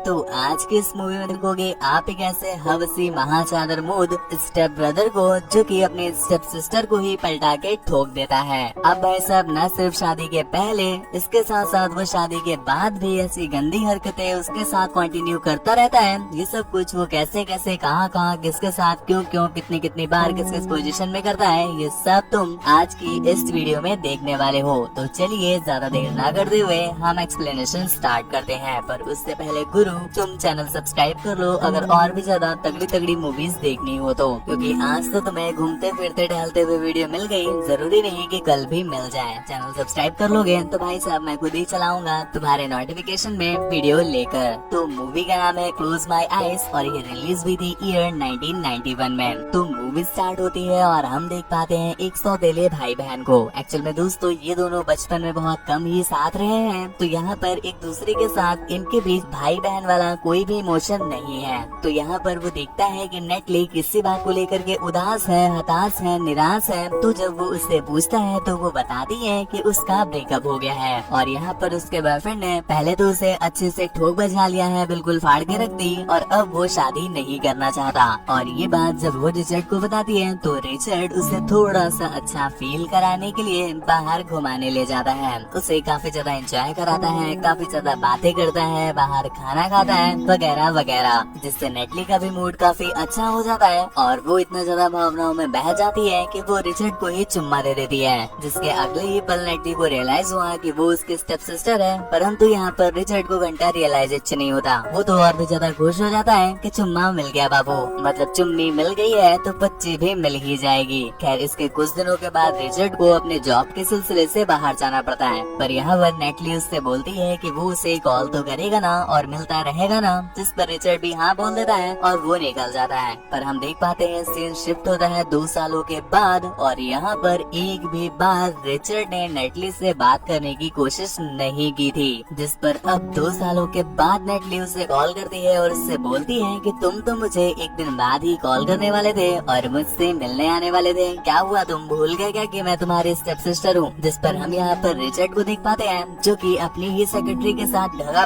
तो आज की इस मूवी में देखोगे आप एक ऐसे हवसी महाचादर मूड स्टेप ब्रदर को जो कि अपने स्टेप सिस्टर को ही पलटा के ठोक देता है। अब भाई साहब न सिर्फ शादी के पहले, इसके साथ साथ वो शादी के बाद भी ऐसी गंदी हरकतें उसके साथ कंटिन्यू करता रहता है। ये सब कुछ वो कैसे कैसे कहाँ किसके साथ क्यों क्यों कितनी कितनी बार किस किस पोजीशन में करता है, ये सब तुम आज की इस वीडियो में देखने वाले हो। तो चलिए ज्यादा देर ना करते हुए हम एक्सप्लेनेशन स्टार्ट करते हैं। पर उससे पहले गुरु तुम चैनल सब्सक्राइब कर लो अगर और भी ज्यादा तगड़ी तगड़ी मूवीज देखनी हो तो, क्योंकि आज तो तुम्हें घूमते फिरते टहलते हुए वीडियो मिल गई, जरूरी नहीं कि कल भी मिल जाए। चैनल सब्सक्राइब कर लोगे तो भाई साहब मैं खुद ही चलाऊंगा तुम्हारे नोटिफिकेशन में वीडियो लेकर। तो मूवी का नाम है क्लोज माई आईज और ये रिलीज हुई थी ईयर 1991 में। तो मूवी स्टार्ट होती है और हम देख पाते हैं एक सौतेले भाई बहन को। एक्चुअल में दोस्तों ये दोनों बचपन में बहुत कम ही साथ रहे हैं, तो यहाँ पर एक दूसरे के साथ इनके बीच भाई बहन वाला कोई भी इमोशन नहीं है। तो यहाँ पर वो देखता है कि नेटली किसी बात को लेकर के उदास है, हताश है, निराश है। तो जब वो उससे पूछता है तो वो बताती है कि उसका ब्रेकअप हो गया है और यहाँ पर उसके बॉयफ्रेंड ने पहले तो उसे अच्छे से ठोक बजा लिया है, बिल्कुल फाड़ के रख दी और अब वो शादी नहीं करना चाहता। और ये बात जब वो रिचर्ड को बताती है तो रिचर्ड उसे थोड़ा सा अच्छा फील कराने के लिए बाहर घुमाने ले जाता है, उसे काफी ज्यादा एंजॉय कराता है, काफी ज्यादा बातें करता है, बाहर खाना खाता है वगैरह वगैरह, जिससे नेटली का भी मूड काफी अच्छा हो जाता है और वो इतना ज्यादा भावनाओं में बह जाती है कि वो रिचर्ड को ही चुम्मा दे देती है। जिसके अगले ही पल नेटली को रियलाइज हुआ कि वो उसकी स्टेप सिस्टर है, परंतु यहाँ पर रिचर्ड को घंटा रियलाइजेशन नहीं होता। वो तो और भी ज्यादा खुश हो जाता है कि चुम्मा मिल गया बाबू, मतलब चुम्मी मिल गई है तो बच्ची भी मिल ही जाएगी। खैर इसके कुछ दिनों के बाद रिचर्ड को अपने जॉब के सिलसिले से बाहर जाना पड़ता है, पर यहाँ पर नेटली उससे बोलती है कि वो उसे कॉल तो करेगा ना और मिलता रहेगा ना, जिस पर रिचर्ड भी हाँ बोल देता है और वो निकल जाता है। पर हम देख पाते हैं सीन शिफ्ट होता है 2 सालों के बाद और यहाँ पर एक भी बार रिचर्ड ने नेटली से बात करने की कोशिश नहीं की थी, जिस पर अब 2 सालों के बाद नेटली उसे कॉल करती है और उससे बोलती है कि तुम तो मुझे एक दिन बाद ही कॉल करने वाले थे और मुझसे मिलने आने वाले थे, क्या हुआ तुम भूल गए क्या कि मैं तुम्हारी स्टेप सिस्टर हूँ। जिस पर हम यहाँ पर रिचर्ड को देख पाते हैं जो कि अपनी ही सेक्रेटरी के साथ धगा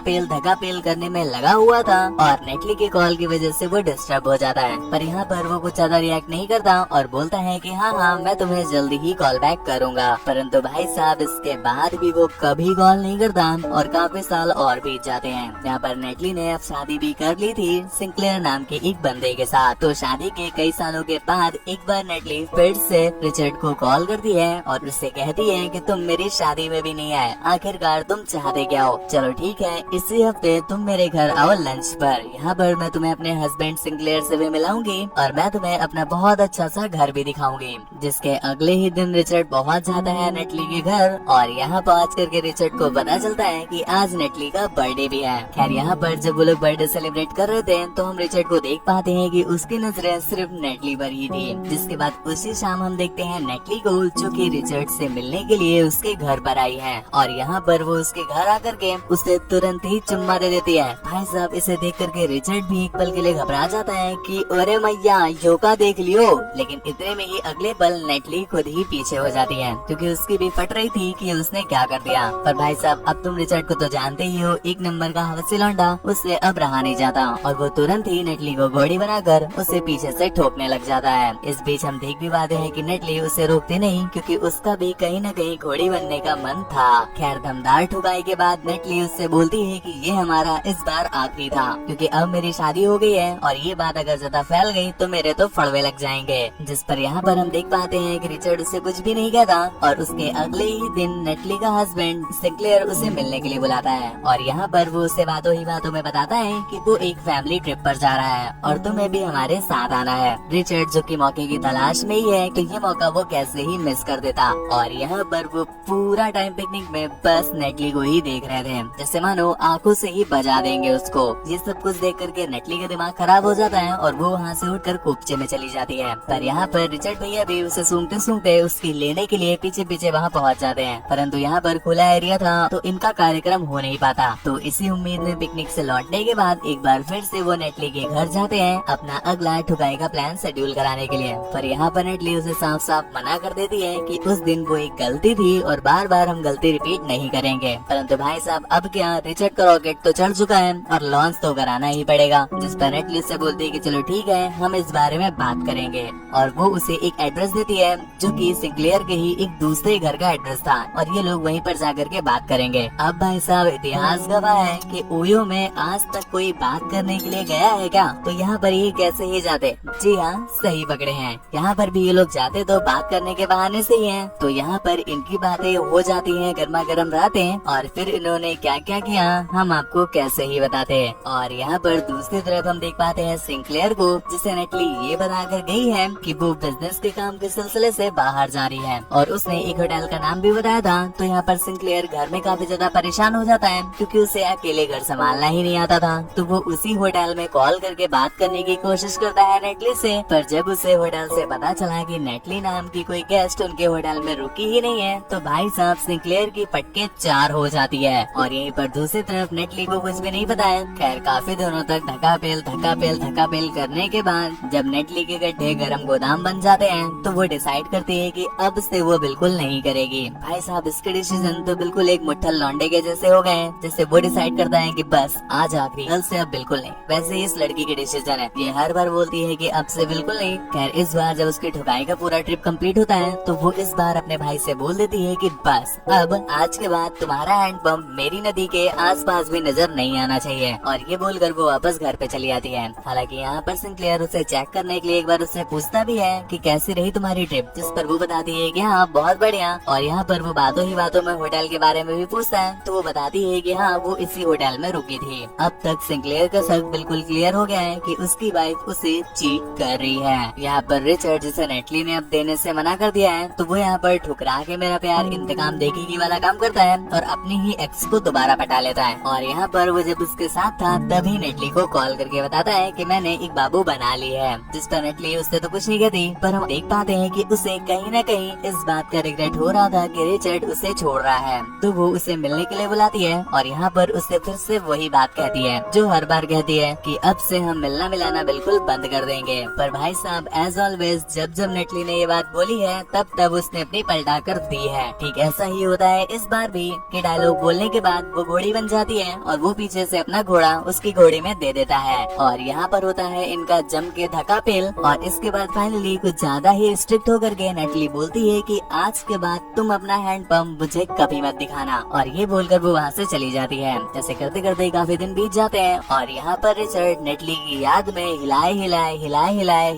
पेल करने में लगा हुआ था और नेटली के कॉल की वजह से वो डिस्टर्ब हो जाता है। पर यहाँ पर वो कुछ ज्यादा रिएक्ट नहीं करता और बोलता है कि हाँ मैं तुम्हें जल्दी ही कॉल बैक करूंगा। परंतु भाई साहब इसके बाद भी वो कभी कॉल नहीं करता और काफी साल और बीत जाते हैं। यहाँ पर नेटली ने अब शादी भी कर ली थी सिंक्लेयर नाम के एक बंदे के साथ। तो शादी के कई सालों के बाद एक बार नेटली फिर से रिचर्ड को कॉल करती है और उससे कहती है कि तुम मेरी शादी में भी नहीं आए, आखिरकार तुम चाहते क्या हो। चलो ठीक है इसी हफ्ते तुम मेरे घर आओ लंच पर, यहाँ पर मैं तुम्हें अपने हस्बैंड सिंक्लेयर से भी मिलाऊंगी और मैं तुम्हें अपना बहुत अच्छा सा घर भी दिखाऊंगी। जिसके अगले ही दिन रिचर्ड पहुँच जाता है नेटली के घर और यहाँ पहुँच करके रिचर्ड को पता चलता है कि आज नेटली का बर्थडे भी है। खैर यहाँ पर जब वो लोग बर्थडे सेलिब्रेट कर रहे थे तो हम रिचर्ड को देख पाते हैं कि उसकी नजरें सिर्फ नेटली पर ही थी। जिसके बाद उसी शाम हम देखते हैं नेटली को जो कि रिचर्ड से मिलने के लिए उसके घर पर आई है और यहाँ पर वो उसके घर आकर के उसे तुरंत ही चुम्मा दे देती है। भाई साहब इसे देख करके रिचर्ड भी एक पल के लिए घबरा जाता है कि अरे मैया योगा देख लियो, लेकिन इतने में ही अगले पल नेटली खुद ही पीछे हो जाती है क्योंकि उसकी भी फट रही थी कि उसने क्या कर दिया। पर भाई साहब अब तुम रिचर्ड को तो जानते ही हो, एक नंबर का हवसी लौंडा, उससे अब रहा नहीं जाता और वो तुरंत ही नेटली को घोड़ी बनाकर उसे पीछे से ठोकने लग जाता है। इस बीच हम देख भी पाते हैं कि नेटली उसे रोकती नहीं क्योंकि उसका भी कहीं न कहीं घोड़ी बनने का मन था। खैर दमदार ठुकाई के बाद नेटली उससे बोलती है कि ये हमारा इस बार आखिरी था क्योंकि अब मेरी शादी हो गई है और ये बात अगर ज्यादा फैल गई तो मेरे तो फड़वे लग जाएंगे। जिस पर यहाँ पर हम देख पाते हैं कि रिचर्ड उसे कुछ भी नहीं कहता और उसके अगले ही दिन नेटली का हस्बैंड सिंक्लेयर उसे मिलने के लिए बुलाता है और यहाँ पर वो उसे बातों ही बातों में बताता है कि वो एक फैमिली ट्रिप पर जा रहा है और तुम्हें भी हमारे साथ आना है। रिचर्ड जो कि मौके की तलाश में ही है तो ये मौका वो कैसे ही मिस कर देता और यहाँ पर वो पूरा टाइम पिकनिक में बस नेटली को ही देख रहे थे, जैसे मानो आंखों से ही बजा देंगे उसको। ये सब कुछ देख करके नेटली का दिमाग खराब हो जाता है और वो वहाँ से उठकर कुपचे में चली जाती है। पर यहाँ पर रिचर्ड भैया भी उसे सूंघते सूंघते उसकी लेने के लिए पीछे पीछे वहाँ पहुँच जाते हैं, परंतु यहाँ पर खुला एरिया था तो इनका कार्यक्रम हो नहीं पाता। तो इसी उम्मीद में पिकनिक से लौटने के बाद एक बार फिर से वो नेटली के घर जाते हैं अपना अगला ठुकाई का प्लान शेड्यूल कराने के लिए। पर यहाँ पर नेटली उसे साफ साफ मना कर देती है कि उस दिन वो एक गलती थी और बार बार हम गलती रिपीट नहीं करेंगे। परंतु भाई साहब अब क्या, रिचर्ड का रॉकेट तो चढ़ चुका है और लॉन्च तो कराना ही पड़ेगा। जिस पर नेटली उससे बोलती है कि चलो ठीक है, हम इस बारे में बात करेंगे। और वो उसे एक एड्रेस देती है जो कि सिंक्लेयर के ही एक दूसरे घर का एड्रेस था और ये लोग वहीं पर जाकर के बात करेंगे। अब भाई साहब इतिहास गवाह है कि ओयो में आज तक कोई बात करने के लिए गया है क्या? तो यहाँ पर ये कैसे ही जाते? जी हाँ, सही पकड़े हैं। यहाँ पर भी ये लोग जाते तो बात करने के बहाने से ही हैं। तो यहाँ पर इनकी बातें हो जाती हैं गर्मा गर्म रातें, और फिर इन्होंने क्या क्या किया हम आपको कैसे ही बताते हैं। और यहाँ पर दूसरी तरफ हम देख पाते हैं सिंक्लेयर को, जिसे नेटली ये बताकर गई है कि वो बिजनेस के काम के सिलसिले से बाहर जा रही है और उसने एक होटल का नाम भी बताया था। तो यहाँ पर सिंक्लेयर घर में काफी ज्यादा परेशान हो जाता है क्योंकि उसे अकेले घर संभालना ही नहीं आता था। तो वो उसी होटल में कॉल करके बात करने की कोशिश करता है नेटली से, पर जब उसे होटल से पता चला कि नेटली नाम की कोई गेस्ट उनके होटल में रुकी ही नहीं है, तो भाई साहब सिंक्लेयर की पटके 4 हो जाती है। और यहीं पर दूसरी तरफ नेटली को कुछ भी नहीं पता है। खैर काफी दिनों तक धक्का पेल करने के बाद जब नेटली के गड्ढे गरम गोदाम बन जाते हैं तो वो डिसाइड करती है कि अब से वो बिल्कुल नहीं करेगी। भाई साहब इसके डिसीजन तो बिल्कुल एक मुट्ठल लौंडे के जैसे हो गए, जैसे वो डिसाइड करता है कि बस आज आखिरी, कल से अब बिल्कुल नहीं। वैसे ही इस लड़की के डिसीजन है, ये हर बार बोलती है कि अब से बिल्कुल नहीं। खैर इस बार जब उसकी ठुकाई का पूरा ट्रिप कंप्लीट होता है तो वो इस बार अपने भाई से बोल देती है कि बस अब आज के बाद तुम्हारा हैंडपंप मेरी नदी के आसपास भी नजर नहीं आना चाहिए। और ये बोलकर वो वापस घर पे चली आती है। हालांकि यहाँ पर सिंक्लेयर उसे चेक करने के लिए एक बार उससे पूछता भी है कि कैसी रही तुम्हारी ट्रिप, जिस पर वो बताती है कि हाँ बहुत बढ़िया। और यहाँ पर वो बातों ही बातों में होटल के बारे में भी पूछता है तो वो बताती है कि हाँ वो इसी होटल में रुकी थी। अब तक सिंक्लेयर का शक बिल्कुल क्लियर हो गया है कि उसकी वाइफ उसे चीट कर रही है। यहाँ पर रिचर्ड, जिसे नेटली ने अब देने से मना कर दिया है, तो वो यहाँ पर ठुकरा के मेरा प्यार इंतकाम देखेगी वाला काम करता है और अपनी ही एक्स को दोबारा पटा लेता है। और यहाँ पर वो जब उसके साथ था तभी नेटली को कॉल करके बताता है कि मैंने एक बाबू बना ली है। जिस पर नेटली उससे तो कुछ नहीं कहती, पर हम देख पाते हैं कि उसे कहीं न कहीं इस बात का रिग्रेट हो रहा था कि रिचर्ड उसे छोड़ रहा है। तो वो उसे मिलने के लिए बुलाती है और यहाँ पर उससे फिर से वही बात कहती है जो हर बार कहती है कि अब से हम मिलना मिलाना बिल्कुल बंद कर देंगे। पर भाई साहब एज ऑलवेज जब जब नेटली ने ये बात बोली है तब उसने अपनी पलटा कर दी है। ठीक ऐसा ही होता है इस बार भी कि डायलॉग बोलने के बाद वो घोड़ी बन जाती है और वो पीछे से अपना घोड़ा उसकी घोड़ी में दे देता है। और यहाँ पर होता है इनका जम के धक्का पेल। और इसके बाद फाइनली कुछ ज्यादा ही स्ट्रिक्ट होकर के नेटली बोलती है कि आज के बाद तुम अपना हैंड पंप मुझे कभी मत दिखाना। और ये बोलकर वो वहाँ से चली जाती है। जैसे करते करते काफी दिन बीत जाते हैं और यहाँ पर रिचर्ड नेटली की याद में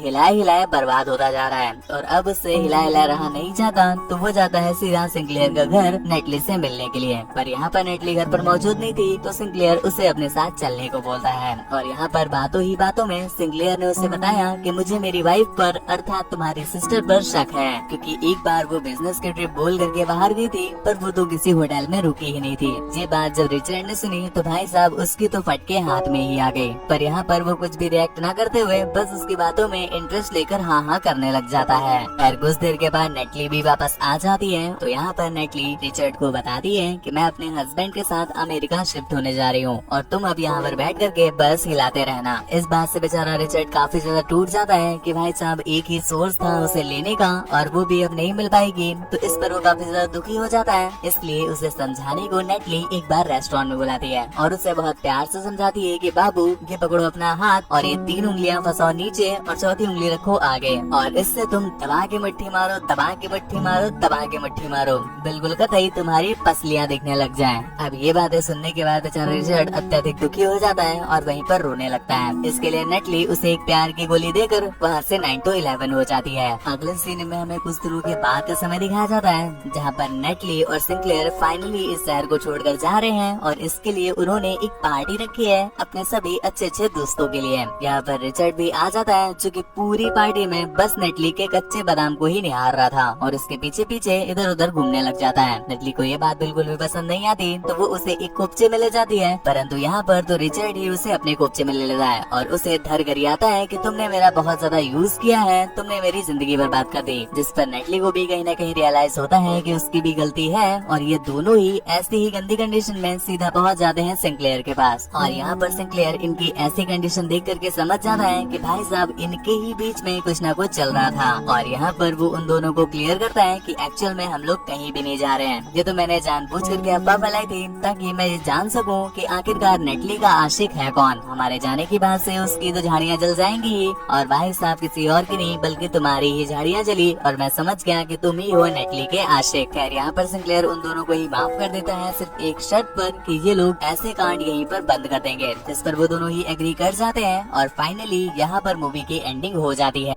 हिलाए बर्बाद होता जा रहा है। और अब उससे हिला रहा नहीं जाता तो वो जाता है सीधा सिंक्लेयर का घर नेटली से मिलने के लिए। पर यहाँ पर नेटली घर पर मौजूद नहीं थी तो सिंक्लेयर उसे अपने साथ चलने को बोलता है। और यहाँ पर बातों ही बातों में सिंक्लेयर ने उसे बताया कि मुझे मेरी वाइफ पर अर्थात तुम्हारी सिस्टर पर शक है, क्योंकि एक बार वो बिजनेस की ट्रिप बोल करके बाहर गई थी पर वो तो किसी होटल में रुकी ही नहीं थी। ये बात जब रिचर्ड ने सुनी तो भाई साहब उसकी तो फटके हाथ में ही आ गई। पर यहाँ पर वो कुछ भी रिएक्ट न करते हुए बस उसकी बातों में इंटरेस्ट लेकर हाँ करने लग जाता है। खैर कुछ देर के बाद नेटली भी वापस आ जाती है। तो यहाँ पर नेटली रिचर्ड को बताती है कि मैं अपने हस्बैंड के साथ अमेरिका शिफ्ट होने जा रही हूँ और तुम अब यहाँ पर बैठ करके बस हिलाते रहना। इस बात से बेचारा रिचर्ड काफी ज्यादा टूट जाता है कि भाई साहब एक ही सोर्स था उसे लेने का और वो भी अब नहीं मिल पाएगी। तो इस पर वो काफी ज्यादा दुखी हो जाता है। इसलिए उसे समझाने को नेटली एक बार रेस्टोरेंट में बुलाती है और उसे बहुत प्यार से समझाती है कि बाबू ये पकड़ो अपना हाथ और ये 3 उंगलियां फंसाओ नीचे और चौथी उंगली रखो आगे और इससे तुम दबा के मुट्ठी मारो, दबा के मुट्ठी मारो, दबा के मुट्ठी मारो, बिल्कुल कतई तुम्हारी पसलियां दिखने लग जाएं। अब ये बातें सुनने के बाद बेचारा रिचर्ड अत्यधिक दुखी हो जाता है और वहीं पर रोने लगता है। इसके लिए नेटली उसे एक प्यार की गोली देकर वहाँ से 9 to 11 हो जाती है। अगले सीन में हमें कुछ दिनों के बाद का समय दिखाया जाता है जहाँ पर नेटली और सिंक्लेयर फाइनली इस शहर को छोड़कर जा रहे हैं और इसके लिए उन्होंने एक पार्टी रखी है अपने सभी अच्छे दोस्तों के लिए। यहाँ पर रिचर्ड भी आ जाता है जो कि पूरी पार्टी में बस नेटली के कच्चे बादाम को ही निहार रहा था और उसके पीछे पीछे इधर उधर घूमने लग जाता है। नेटली को ये बात बिल्कुल भी पसंद नहीं आती तो वो उसे एक कोपचे में ले जाती है, परंतु यहाँ पर तो रिचर्ड ही उसे अपने कोपचे में ले लेता है और उसे धर गरियाता है कि तुमने मेरा बहुत ज्यादा यूज किया है, तुमने मेरी जिंदगी बर्बाद कर दी। जिस पर नेटली को भी कहीं न कहीं रियलाइज होता है कि उसकी भी गलती है और ये दोनों ही ऐसी ही गंदी कंडीशन में सीधा पहुँच जाते हैं सिंक्लेयर के पास। और यहाँ पर सिंक्लेयर इनकी ऐसी कंडीशन देख करके समझ जाता है कि भाई साहब इनके ही बीच में कुछ न कुछ चल रहा था। और यहाँ पर वो उन दोनों को क्लियर करता है कि एक्चुअल में हम लोग कहीं भी नहीं जा रहे हैं, ये तो मैंने जानबूझ करके अफवाह फैलाई थी ताकि मैं ये जान सकूं कि आखिर आखिरकार नेटली का आशिक है कौन। हमारे जाने की बात से उसकी तो झाड़ियाँ जल जाएंगी ही, और भाई साहब किसी और की नहीं बल्कि तुम्हारी ही झाड़ियाँ जली, और मैं समझ गया कि तुम ही हो नेटली के आशिक। खैर यहाँ पर सिंक्लेयर उन दोनों को ही माफ कर देता है, सिर्फ एक शर्त पर कि ये लोग ऐसे कांड यहीं पर बंद कर देंगे, जिस पर वो दोनों ही एग्री कर जाते हैं और फाइनली यहाँ पर मूवी की एंडिंग हो जाती है।